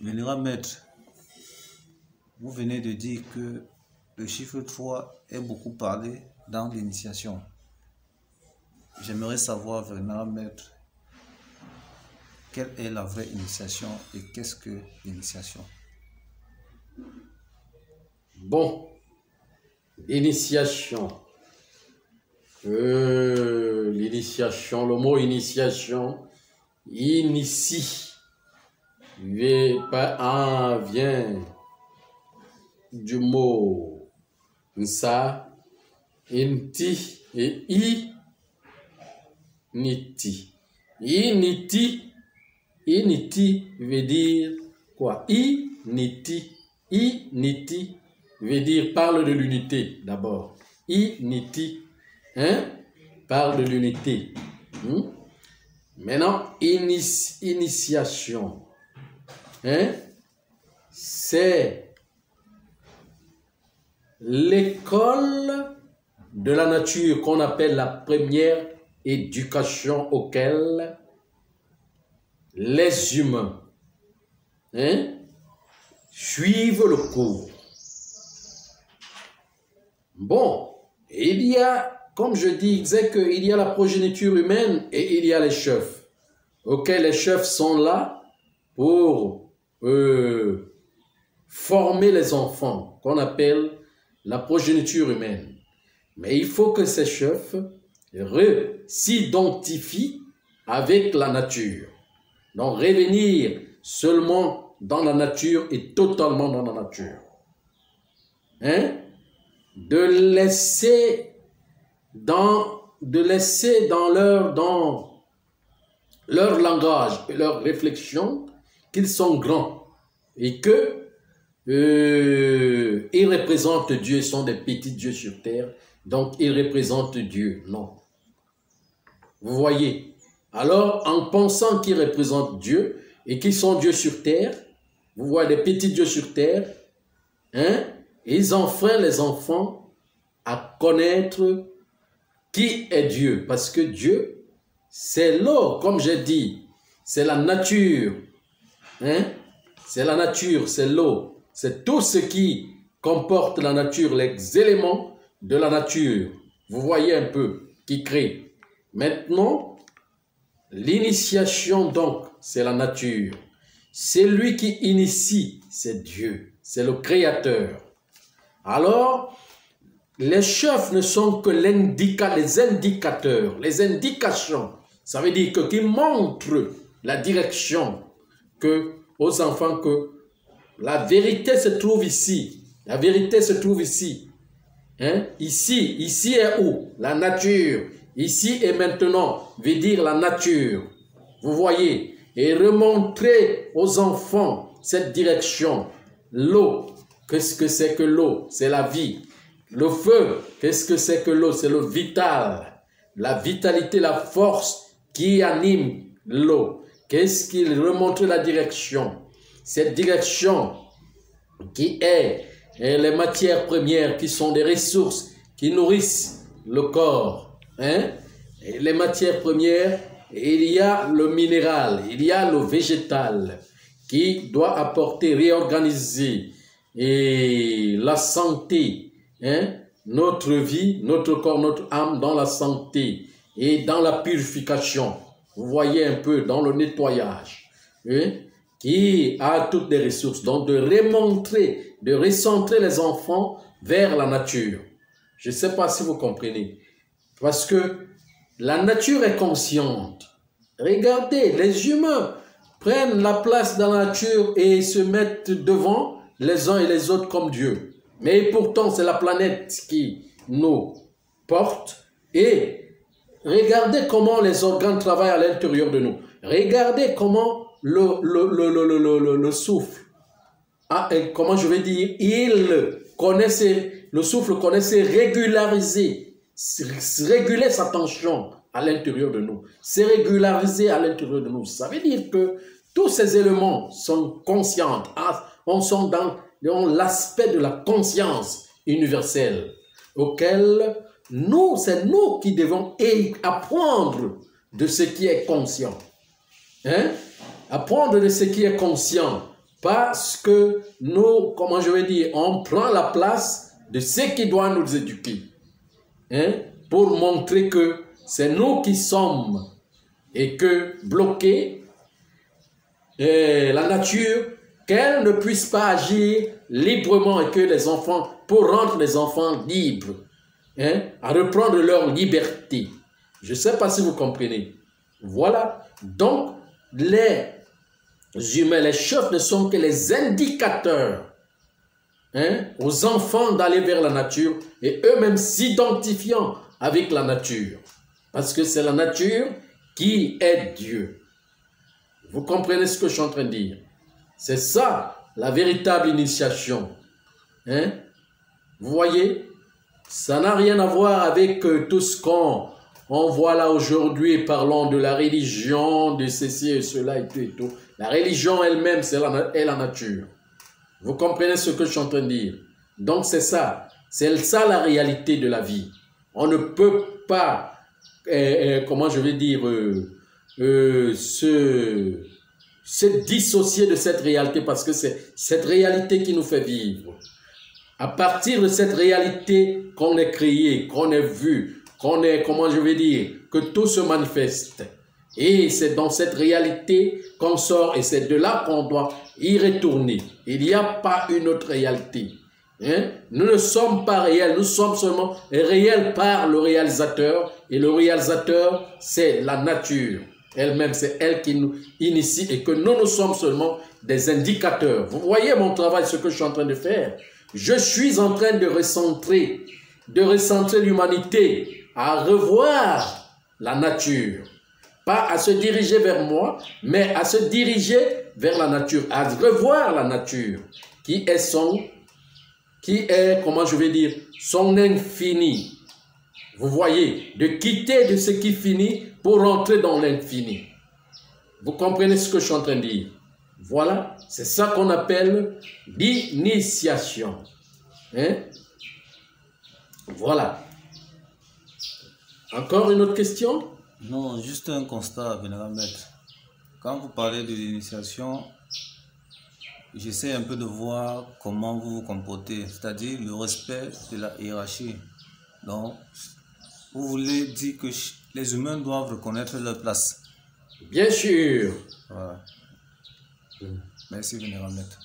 Vénérable maître, vous venez de dire que le chiffre 3 est beaucoup parlé dans l'initiation. J'aimerais savoir, vénérable maître, quelle est la vraie initiation et qu'est-ce que l'initiation? Bon, initiation. L'initiation, le mot initiation, initie, vient du mot nsa, inti et initi. Initi veut dire quoi? Initi veut dire parle de l'unité d'abord. Initi, parle de l'unité. Maintenant, initiation, c'est l'école de la nature qu'on appelle la première éducation auquel les humains suivent le cours. Bon, il y a, comme je disais, qu'il y a la progéniture humaine et il y a les chefs. Ok, les chefs sont là pour former les enfants, qu'on appelle la progéniture humaine. Mais il faut que ces chefs s'identifient avec la nature. Donc, revenir seulement dans la nature et totalement dans la nature. De laisser dans leur langage et leur réflexion qu'ils sont grands et que ils représentent Dieu, sont des petits dieux sur terre, donc ils représentent Dieu. Non. Vous voyez? Alors, en pensant qu'ils représentent Dieu et qu'ils sont Dieu sur terre, vous voyez des petits dieux sur terre, ils enfreignent les enfants à connaître qui est Dieu. Parce que Dieu, c'est l'eau, comme j'ai dit, c'est la nature. C'est la nature, c'est l'eau. C'est tout ce qui comporte la nature, les éléments de la nature. Vous voyez un peu, qui crée. Maintenant, l'initiation donc, c'est la nature. C'est lui qui initie, c'est Dieu, c'est le Créateur. Alors, les chefs ne sont que les indicateurs, les indications. Ça veut dire que qui montrent la direction aux enfants que la vérité se trouve ici. La vérité se trouve ici. Ici est où? La nature. Ici et maintenant veut dire la nature. Vous voyez? Et remontrer aux enfants cette direction. L'eau, qu'est-ce que c'est que l'eau? C'est la vie. Le feu, qu'est-ce que c'est que l'eau? C'est le vital. La vitalité, la force qui anime l'eau. Qu'est-ce qu'il remonte la direction? Cette direction qui est les matières premières, qui sont des ressources qui nourrissent le corps. Et les matières premières, il y a le minéral, il y a le végétal qui doit apporter, réorganiser et la santé, notre vie, notre corps, notre âme dans la santé et dans la purification. Vous voyez un peu dans le nettoyage, qui a toutes les ressources. Donc de remontrer, de recentrer les enfants vers la nature. Je ne sais pas si vous comprenez. Parce que la nature est consciente. Regardez, les humains prennent la place dans la nature et se mettent devant les uns et les autres comme Dieu. Mais pourtant, c'est la planète qui nous porte. Et regardez comment les organes travaillent à l'intérieur de nous. Regardez comment le souffle, comment je vais dire, le souffle connaissait réguler sa tension à l'intérieur de nous. C'est régularisé à l'intérieur de nous. Ça veut dire que tous ces éléments sont conscients, sont dans l'aspect de la conscience universelle, auquel c'est nous qui devons apprendre de ce qui est conscient. Apprendre de ce qui est conscient parce que nous, comment je vais dire, on prend la place de ceux qui doivent nous éduquer. Hein, pour montrer que c'est nous qui sommes et que bloquer la nature, qu'elle ne puisse pas agir librement et que les enfants, pour rendre les enfants libres, hein, à reprendre leur liberté. Je ne sais pas si vous comprenez. Voilà. Donc, les humains, les chefs ne sont que les indicateurs, hein, aux enfants d'aller vers la nature et eux-mêmes s'identifiant avec la nature. Parce que c'est la nature qui est Dieu. Vous comprenez ce que je suis en train de dire? C'est ça, la véritable initiation. Hein? Vous voyez? Ça n'a rien à voir avec tout ce qu'on voit là aujourd'hui, parlant de la religion, de ceci et cela et tout et tout. La religion elle-même, c'est la nature. Vous comprenez ce que je suis en train de dire? Donc c'est ça. C'est ça la réalité de la vie. On ne peut pas, comment je vais dire, se dissocier de cette réalité parce que c'est cette réalité qui nous fait vivre. À partir de cette réalité qu'on est créé, qu'on est vu, qu'on est, comment je vais dire, que tout se manifeste. Et c'est dans cette réalité qu'on sort et c'est de là qu'on doit y retourner. Il n'y a pas une autre réalité. Hein? Nous ne sommes pas réels, nous sommes seulement réels par le réalisateur. Et le réalisateur, c'est la nature elle-même, c'est elle qui nous initie et que nous sommes seulement des indicateurs. Vous voyez mon travail, ce que je suis en train de faire? Je suis en train de recentrer l'humanité à revoir la nature. Pas à se diriger vers moi, mais à se diriger vers la nature, à revoir la nature, qui est, comment je vais dire, son infini. Vous voyez, de quitter de ce qui finit pour entrer dans l'infini. Vous comprenez ce que je suis en train de dire? Voilà, c'est ça qu'on appelle l'initiation. Hein? Voilà. Encore une autre question? Non, juste un constat, vénérable maître. Quand vous parlez de l'initiation, j'essaie un peu de voir comment vous vous comportez, c'est-à-dire le respect de la hiérarchie. Donc, vous voulez dire que les humains doivent reconnaître leur place. Bien sûr. Voilà. Merci, vénérable maître.